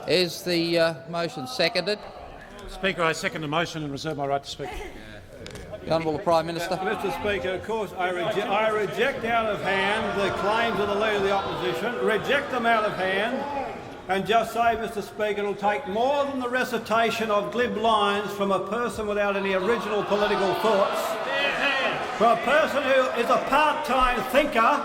Is the motion seconded? Speaker, I second the motion and reserve my right to speak. The Honourable Prime Minister. Mr Speaker, of course I reject out of hand the claims of the Leader of the Opposition, reject them out of hand, and just say, Mr Speaker, it will take more than the recitation of glib lines from a person without any original political thoughts, from a person who is a part-time thinker,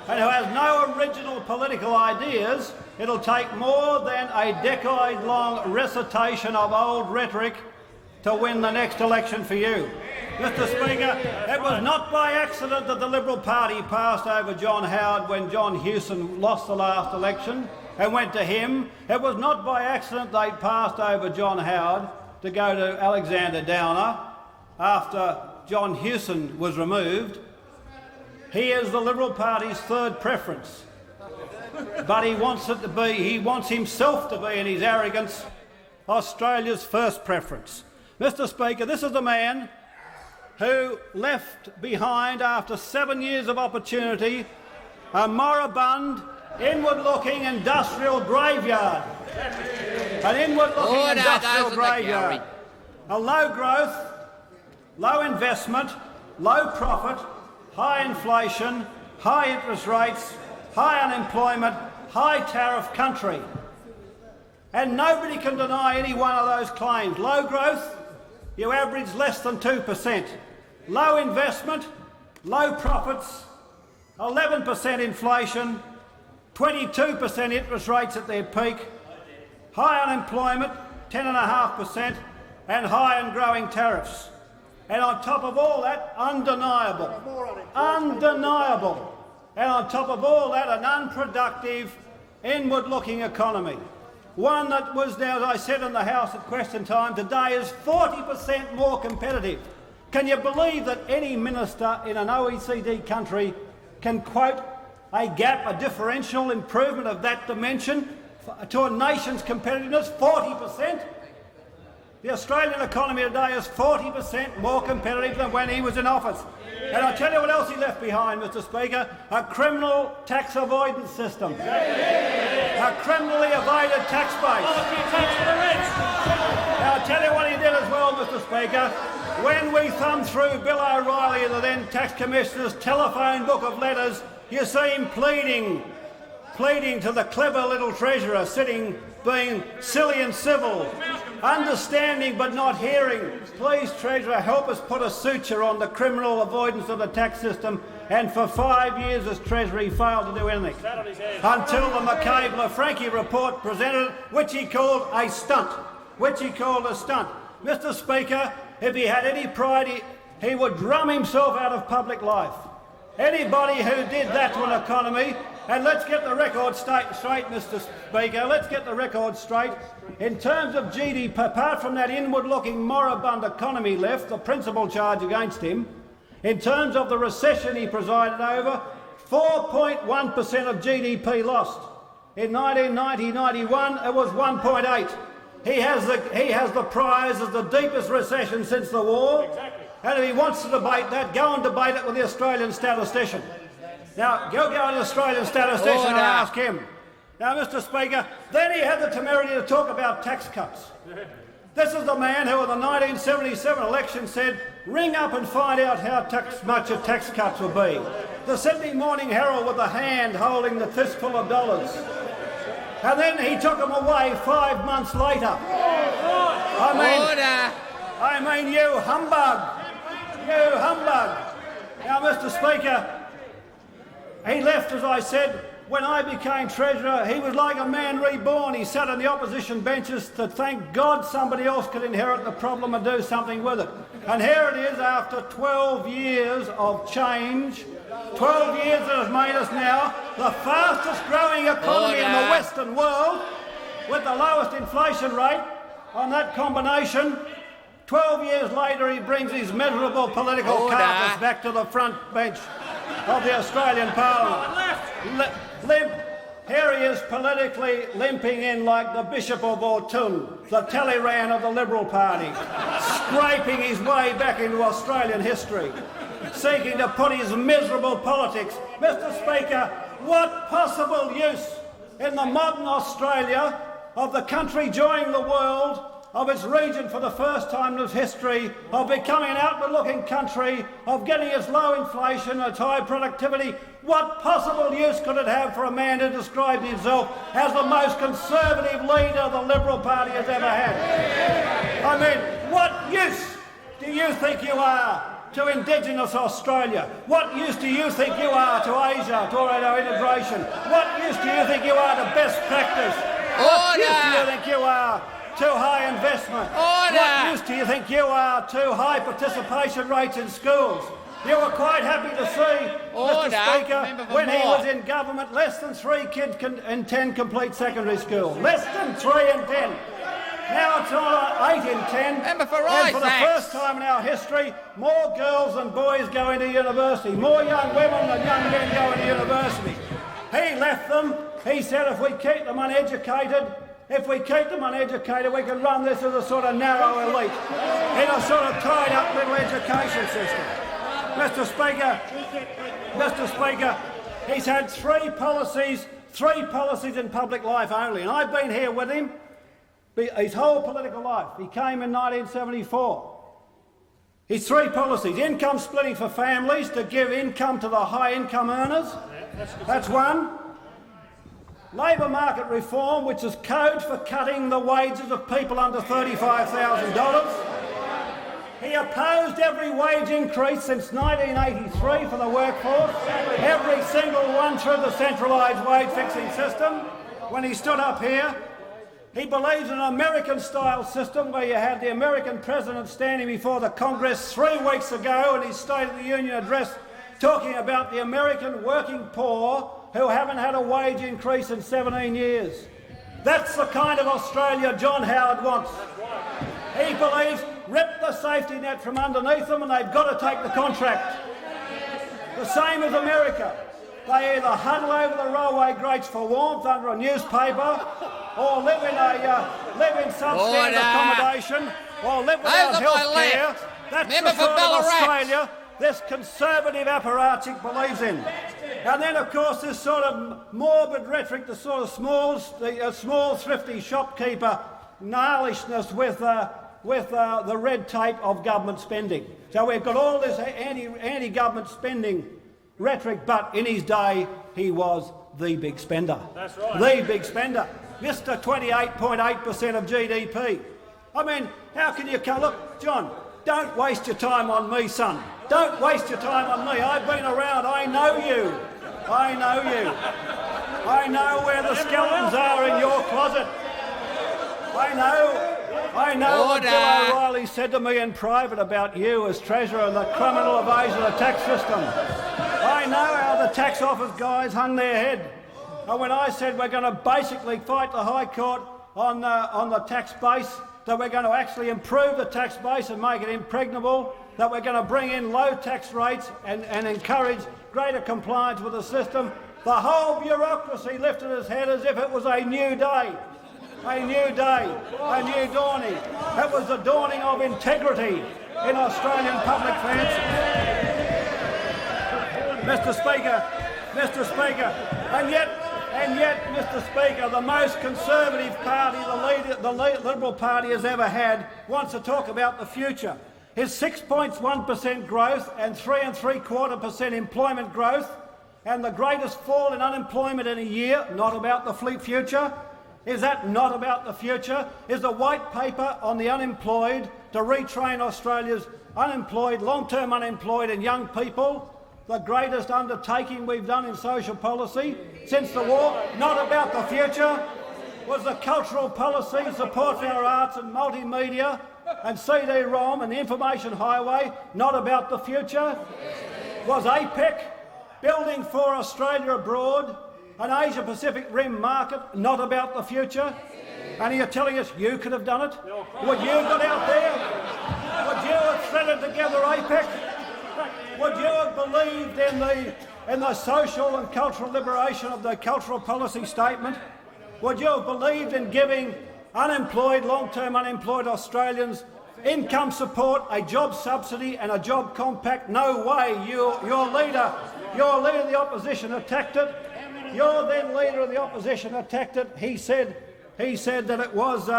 and who has no original political ideas. It'll take more than a decade-long recitation of old rhetoric to win the next election for you. Mr Speaker, it was not by accident that the Liberal Party passed over John Howard when John Hewson lost the last election and went to him. It was not by accident they passed over John Howard to go to Alexander Downer after John Hewson was removed. He is the Liberal Party's third preference, but he wants himself to be, in his arrogance, Australia's first preference. Mr Speaker, this is the man who left behind, after 7 years of opportunity, a moribund, inward-looking industrial graveyard. An inward-looking industrial graveyard. A low growth, low investment, low profit, high inflation, high interest rates, high unemployment, high tariff country. And nobody can deny any one of those claims. Low growth, you average less than 2%. Low investment, low profits, 11% inflation, 22% interest rates at their peak, high unemployment, 10.5%, and high and growing tariffs. And on top of all that, undeniable, and on top of all that, an unproductive, inward-looking economy. One that was, now, as I said in the House at question time, today is 40% more competitive. Can you believe that any minister in an OECD country can quote a gap, a differential improvement of that dimension to a nation's competitiveness? 40%? The Australian economy today is 40% more competitive than when he was in office. And I'll tell you what else he left behind, Mr Speaker, a criminal tax avoidance system. A criminally evaded tax base. Now, I'll tell you what he did as well, Mr Speaker. When we thumbed through Bill O'Reilly, the then Tax Commissioner's telephone book of letters, you see him pleading to the clever little Treasurer, being silly and civil, understanding but not hearing. Please, Treasurer, help us put a suture on the criminal avoidance of the tax system. And for 5 years as Treasurer, he failed to do anything until the McCabe-Frankie report presented, which he called a stunt. Mr Speaker, if he had any pride, he would drum himself out of public life. Anybody who did that to an economy, and let's get the record straight, Mr Speaker, let's get the record straight. In terms of GDP, apart from that inward-looking moribund economy left, the principal charge against him, in terms of the recession he presided over, 4.1% of GDP lost. In 1990-91, it was 1.8. He has the prize as the deepest recession since the war. Exactly. And if he wants to debate that, go and debate it with the Australian statistician. Now, go to the Australian statistician and ask him. Now, Mr Speaker, then he had the temerity to talk about tax cuts. This is the man who in the 1977 election said, ring up and find out how much a tax cuts will be. The Sydney Morning Herald with a hand holding the fistful of dollars. And then he took them away 5 months later. I mean, you humbug. You humbug. Now, Mr Speaker, he left, as I said, when I became Treasurer. He was like a man reborn. He sat on the opposition benches to thank God somebody else could inherit the problem and do something with it. And here it is, after 12 years of change, 12 years that has made us now the fastest growing economy in the Western world, with the lowest inflation rate on that combination. 12 years later, he brings his miserable political carcass back to the front bench of the Australian Parliament. Here he is politically limping in like the Bishop of Autun, the Talleyrand of the Liberal Party, scraping his way back into Australian history, seeking to put his miserable politics. Mr Speaker, what possible use in the modern Australia, of the country joining the world, of its region for the first time in its history, of becoming an outward-looking country, of getting its low inflation, its high productivity. What possible use could it have for a man who described himself as the most conservative leader the Liberal Party has ever had? I mean, what use do you think you are to Indigenous Australia? What use do you think you are to Asia, to our integration? What use do you think you are to best practice? What use do you think you are to high investment? What use do you think you are to high participation rates in schools? You were quite happy to see, Mr Speaker, when he was in government, less than 3 kids in 10 complete secondary school. Less than 3 in 10. Now it's on 8 in 10. And for the first time in our history, more girls than boys go into university. More young women than young men go into university. He left them. He said if we keep them uneducated, we can run this as a sort of narrow elite in a sort of tied-up little education system. Mr Speaker, he's had three policies in public life only, and I've been here with him his whole political life. He came in 1974. His three policies: income splitting for families to give income to the high income earners. That's one. Labour market reform, which is code for cutting the wages of people under $35,000. He opposed every wage increase since 1983 for the workforce, every single one through the centralised wage fixing system. When he stood up here, he believes in an American-style system where you had the American president standing before the Congress 3 weeks ago in his State of the Union address talking about the American working poor who haven't had a wage increase in 17 years. That's the kind of Australia John Howard wants. He believes rip the safety net from underneath them and they've got to take the contract. The same as America. They either huddle over the railway grates for warmth under a newspaper, or live in substandard accommodation, or live without health care. That's the sort of Australia this conservative apparatchik believes in. And then, of course, this sort of morbid rhetoric, the sort of small thrifty shopkeeper gnarlishness with the red tape of government spending. So we've got all this anti-government spending rhetoric, but in his day he was the big spender. That's right. The big spender. Mr. 28.8% of GDP. I mean, how can you come? Look, John, don't waste your time on me, son. Don't waste your time on me. I've been around. I know you. I know you. I know where the skeletons are in your closet. I know what Bill O'Reilly said to me in private about you as Treasurer and the criminal evasion of the tax system. I know how the tax office guys hung their head. And when I said we're going to basically fight the High Court on the tax base, that we're going to actually improve the tax base and make it impregnable, that we're going to bring in low tax rates and encourage greater compliance with the system, the whole bureaucracy lifted its head as if it was a new day. A new day, a new dawning. It was the dawning of integrity in Australian public finances. Mr. Speaker, and yet, Mr. Speaker, the most conservative party the Liberal Party has ever had wants to talk about the future. His 6.1% growth and 3.75% employment growth and the greatest fall in unemployment in a year, not about the future. Is that not about the future? Is the white paper on the unemployed to retrain Australia's unemployed, long-term unemployed and young people the greatest undertaking we've done in social policy since the war? Not about the future? Was the cultural policy, support for our arts and multimedia and CD-ROM and the information highway not about the future? Was APEC, building for Australia abroad, an Asia-Pacific Rim market not about the future? And you're telling us you could have done it? Would you have got out there? Would you have threaded together APEC? Would you have believed in the social and cultural liberation of the cultural policy statement? Would you have believed in giving unemployed, long-term unemployed Australians income support, a job subsidy and a job compact? No way. Your leader Your Leader of the Opposition attacked it. Your then Leader of the Opposition attacked it. He said that it was,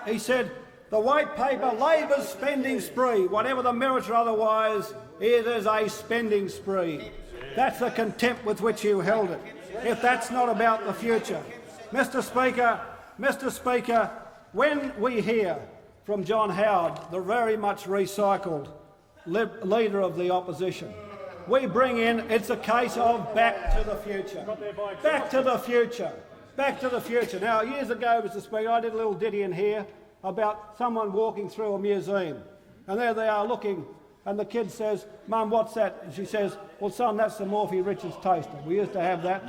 he said, the White Paper, Labor's spending spree, whatever the merits or otherwise, it is a spending spree. That's the contempt with which you held it, if that's not about the future. Mr Speaker, when we hear from John Howard, the very much recycled Leader of the Opposition, we bring in, it's a case of back to the future. Back to the future. Back to the future. Now, years ago, Mr Speaker, I did a little ditty in here about someone walking through a museum, and there they are looking, and the kid says, "Mum, what's that?" And she says, "Well, son, that's the Morphy Richards toaster. We used to have that.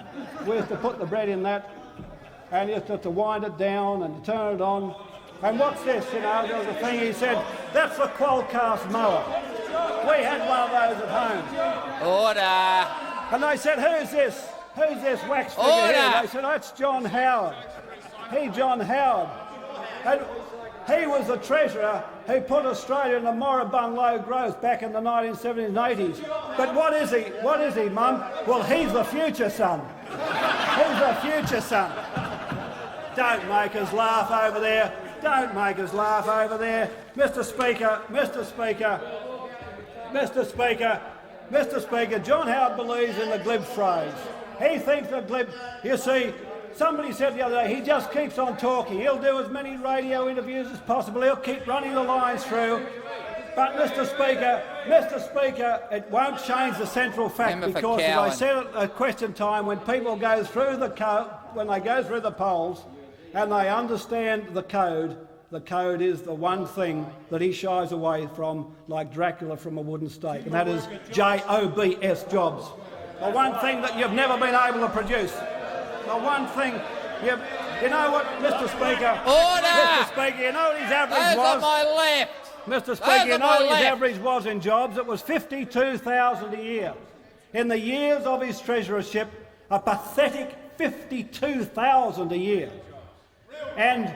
We used to put the bread in that, and you used to have to wind it down and turn it on. And what's this?" You know, there was a thing he said, "That's a Qualcast mower. We had one of those at home." Order. And they said, "Who's this? Who's this wax figure here?" They said, "Oh, it's John Howard." John Howard. And he was the treasurer who put Australia in a moribund low growth back in the 1970s and 80s. But what is he? What is he, Mum? Well, he's the future, son. He's the future, son. Don't make us laugh over there. Don't make us laugh over there. Mr Speaker, John Howard believes in the glib phrase. He thinks the glib... You see, somebody said the other day, he just keeps on talking. He'll do as many radio interviews as possible. He'll keep running the lines through. But, Mr Speaker, it won't change the central fact, because, as I said at question time, when people go through the polls and they understand the code is the one thing that he shies away from, like Dracula from a wooden stake, and that is JOBS, jobs. The one thing that you've never been able to produce. The one thing you know what, Mr Speaker? Order! Mr Speaker, you know what his average was? On my left. Mr Speaker, you know what his average was in jobs? It was 52,000 a year. In the years of his treasurership, a pathetic 52,000 a year. And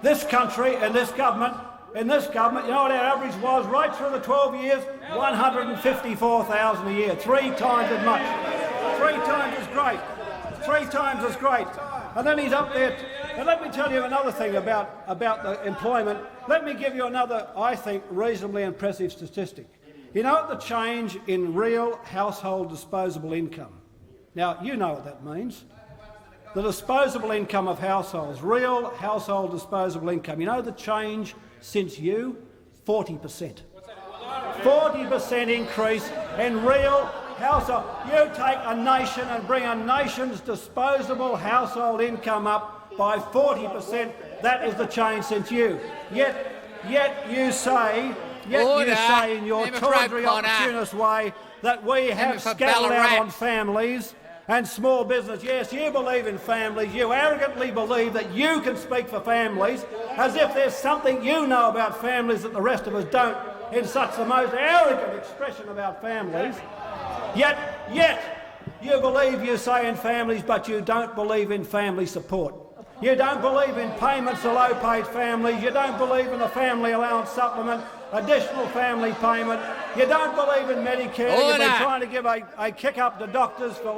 this country and this government, you know what our average was right through the 12 years? 154,000 a year, 3 times as much. 3 times as great. 3 times as great. And then he's up there. And let me tell you another thing about the employment. Let me give you another, I think, reasonably impressive statistic. You know what the change in real household disposable income? Now, you know what that means. The disposable income of households, real household disposable income. You know the change since you? 40%. 40% increase in real household. You take a nation and bring a nation's disposable household income up by 40%. That is the change since you. Yet you say in your tawdry opportunist way that we have scattered out on families and small business. Yes, you believe in families. You arrogantly believe that you can speak for families, as if there's something you know about families that the rest of us don't, in such the most arrogant expression about families. Yet you believe, you say, in families, but you don't believe in family support. You don't believe in payments to low-paid families. You don't believe in a family allowance supplement, additional family payment. You don't believe in Medicare. Order. You've been trying to give a kick-up to doctors for the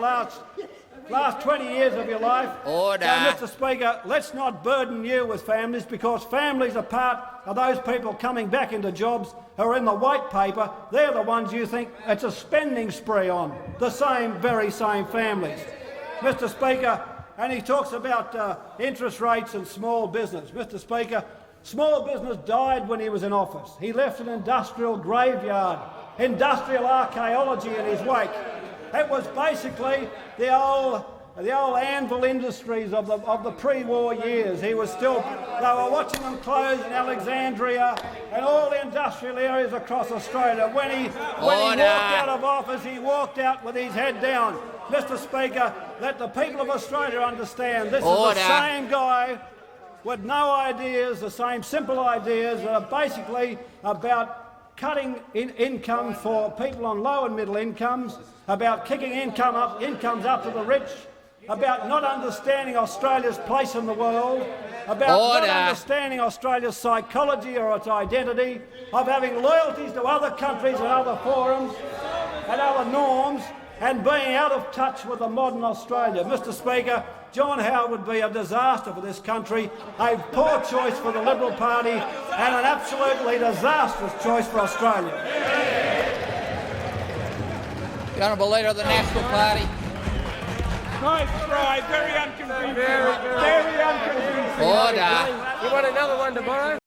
last 20 years of your life. Order. So, Mr Speaker, let's not burden you with families, because families are part of those people coming back into jobs who are in the white paper. They're the ones you think it's a spending spree on, the very same families. Mr Speaker, and he talks about interest rates and small business. Mr Speaker, small business died when he was in office. He left an industrial graveyard, industrial archaeology in his wake. It was basically the old anvil industries of the pre-war years. They were watching them close in Alexandria and all the industrial areas across Australia. When he walked out of office, he walked out with his head down. Mr Speaker, let the people of Australia understand this is the same guy with no ideas, the same simple ideas that are basically about cutting income for people on low and middle incomes, about kicking incomes up to the rich, about not understanding Australia's place in the world, about not understanding Australia's psychology or its identity, of having loyalties to other countries and other forums and other norms. and being out of touch with the modern Australia. Mr Speaker, John Howard would be a disaster for this country, a poor choice for the Liberal Party and an absolutely disastrous choice for Australia. The Honourable Leader of the National Party. Nice try, very unconvincing. Very unconvincing. Order. You want another one tomorrow?